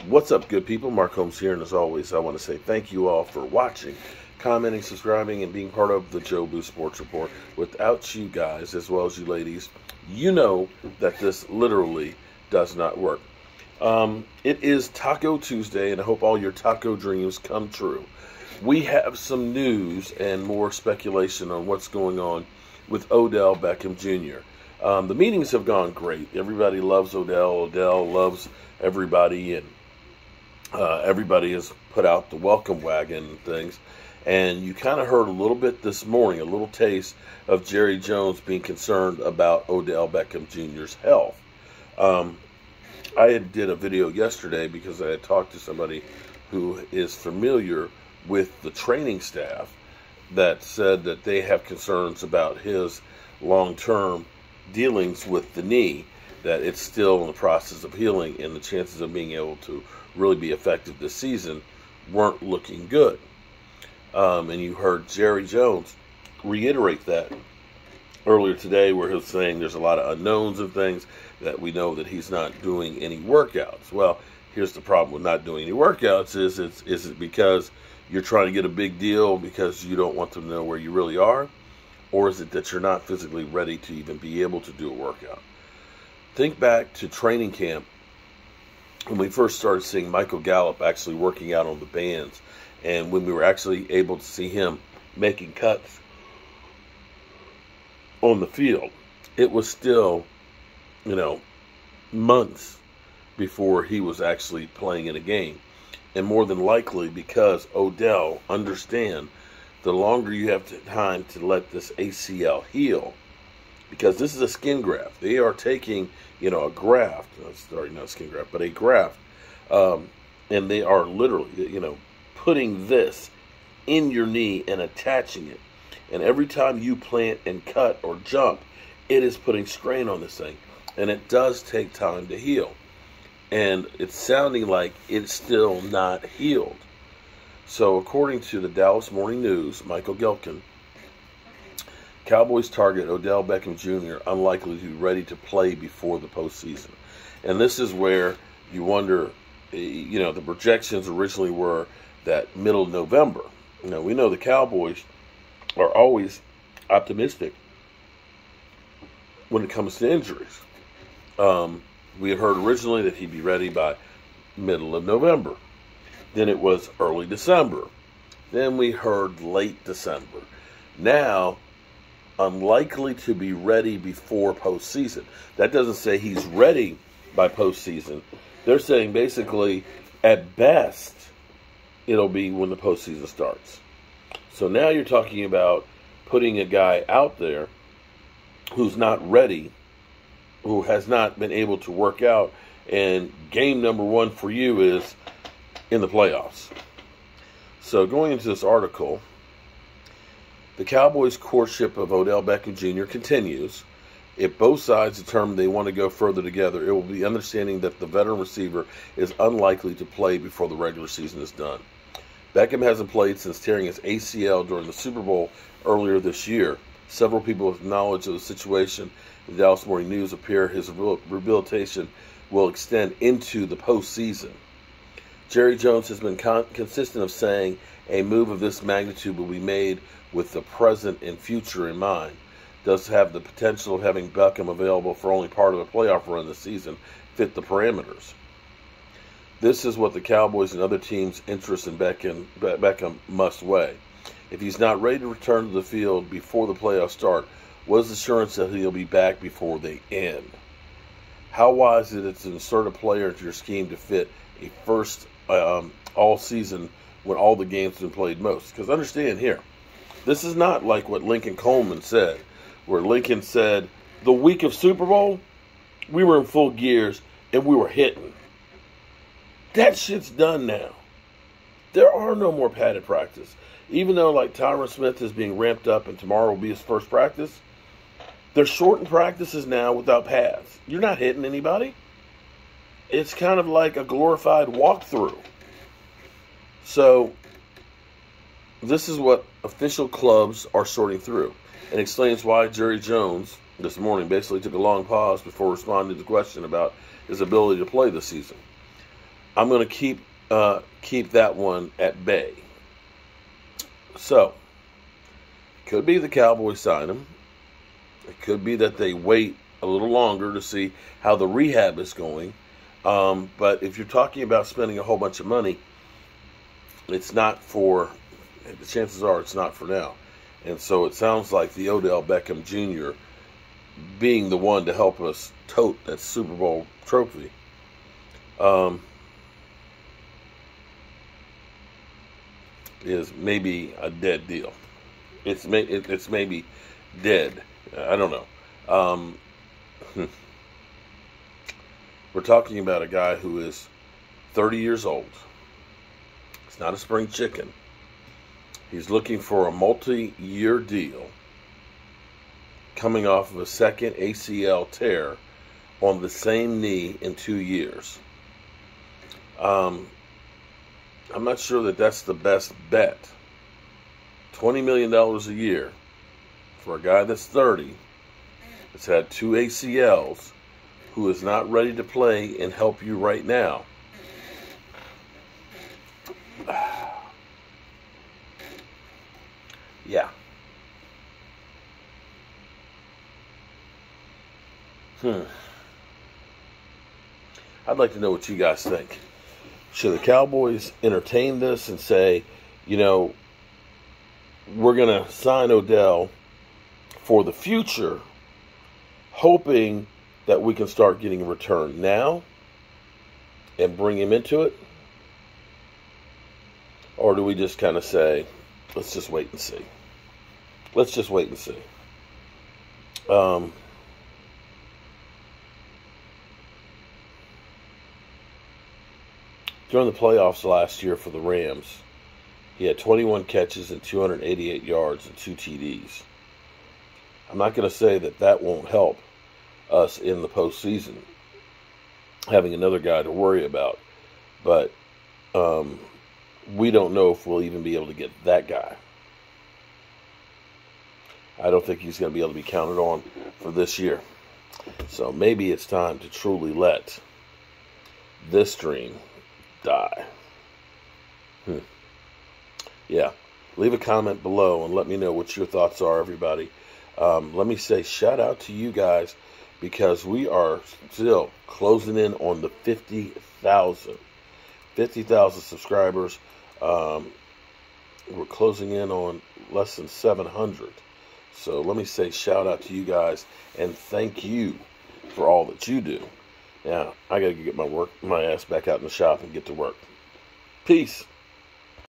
What's up, good people? Mark Holmes here, and as always, I want to say thank you all for watching, commenting, subscribing, and being part of the Joe Boo Sports Report. Without you guys, as well as you ladies, you know that this literally does not work. It is Taco Tuesday, and I hope all your taco dreams come true. We have some news and more speculation on what's going on with Odell Beckham Jr. The meetings have gone great. Everybody loves Odell. Odell loves everybody, and everybody has put out the welcome wagon and things. And you kind of heard a little bit this morning, a little taste of Jerry Jones being concerned about Odell Beckham Jr.'s health. I did a video yesterday because I had talked to somebody who is familiar with the training staff that said that they have concerns about his long-term dealings with the knee, that it's still in the process of healing, and the chances of being able to really be effective this season weren't looking good. And you heard Jerry Jones reiterate that earlier today, where he was saying there's a lot of unknowns and things, that we know that he's not doing any workouts. Well, here's the problem with not doing any workouts is it because you're trying to get a big deal because you don't want them to know where you really are? Or is it that you're not physically ready to even be able to do a workout? Think back to training camp when we first started seeing Michael Gallup actually working out on the bands, and when we were actually able to see him making cuts on the field. It was still, months before he was actually playing in a game. And more than likely, because Odell understands the longer you have time to let this ACL heal, because this is a skin graft. They are taking, a graft, sorry, not a skin graft, but a graft, and they are literally, putting this in your knee and attaching it. And every time you plant and cut or jump, it is putting strain on this thing. And it does take time to heal. And it's sounding like it's still not healed. So according to the Dallas Morning News, Michael Gilkin, Cowboys target Odell Beckham Jr. unlikely to be ready to play before the postseason. And this is where you wonder, the projections originally were that middle of November. We know the Cowboys are always optimistic when it comes to injuries. We had heard originally that he'd be ready by middle of November. Then it was early December. Then we heard late December. Now, unlikely to be ready before postseason. That doesn't say he's ready by postseason. They're saying basically, at best, it'll be when the postseason starts. So now you're talking about putting a guy out there who's not ready, who has not been able to work out, and game number one for you is in the playoffs. So going into this article, the Cowboys' courtship of Odell Beckham Jr. continues. If both sides determine they want to go further together, it will be understanding that the veteran receiver is unlikely to play before the regular season is done. Beckham hasn't played since tearing his ACL during the Super Bowl earlier this year. Several people with knowledge of the situation in the Dallas Morning News appear his rehabilitation will extend into the postseason. Jerry Jones has been consistent of saying a move of this magnitude will be made with the present and future in mind. Does have the potential of having Beckham available for only part of the playoff run this season fit the parameters. This is what the Cowboys and other teams' interest in Beckham must weigh. If he's not ready to return to the field before the playoffs start, what is the assurance that he'll be back before they end? How wise is it to insert a player into your scheme to fit a first all season when all the games have been played most? Because understand here, this is not like what Lincoln Coleman said, where Lincoln said, the week of Super Bowl, we were in full gears and we were hitting. That shit's done now. There are no more padded practice. Even though, like, Tyron Smith is being ramped up and tomorrow will be his first practice, they're shortened practices now without pads. You're not hitting anybody. It's kind of like a glorified walkthrough. So, this is what official clubs are sorting through, and explains why Jerry Jones this morning basically took a long pause before responding to the question about his ability to play this season. I'm going to keep that one at bay. So, it could be the Cowboys sign him. It could be that they wait a little longer to see how the rehab is going. But if you're talking about spending a whole bunch of money, it's not for, the chances are it's not for now. And so it sounds like the Odell Beckham Jr. being the one to help us tote that Super Bowl trophy is maybe a dead deal. It's maybe dead. I don't know. We're talking about a guy who is 30 years old. He's not a spring chicken. He's looking for a multi-year deal, coming off of a second ACL tear on the same knee in 2 years. I'm not sure that that's the best bet. $20 million a year for a guy that's 30, that's had 2 ACLs, who is not ready to play and help you right now. Yeah. I'd like to know what you guys think. Should the Cowboys entertain this and say, you know, we're going to sign Odell for the future, hoping that we can start getting a return now and bring him into it? Or do we just kind of say, let's just wait and see? Let's just wait and see. During the playoffs last year for the Rams, he had 21 catches and 288 yards and 2 TDs. I'm not going to say that won't help us in the postseason, having another guy to worry about. But we don't know if we'll even be able to get that guy. I don't think he's going to be able to be counted on for this year. So maybe it's time to truly let this dream die. Yeah. Leave a comment below and let me know what your thoughts are, everybody. Let me say shout out to you guys, because we are still closing in on the 50,000 subscribers. We're closing in on less than 700. So let me say shout out to you guys and thank you for all that you do. Now, I got to get my ass back out in the shop and get to work. Peace.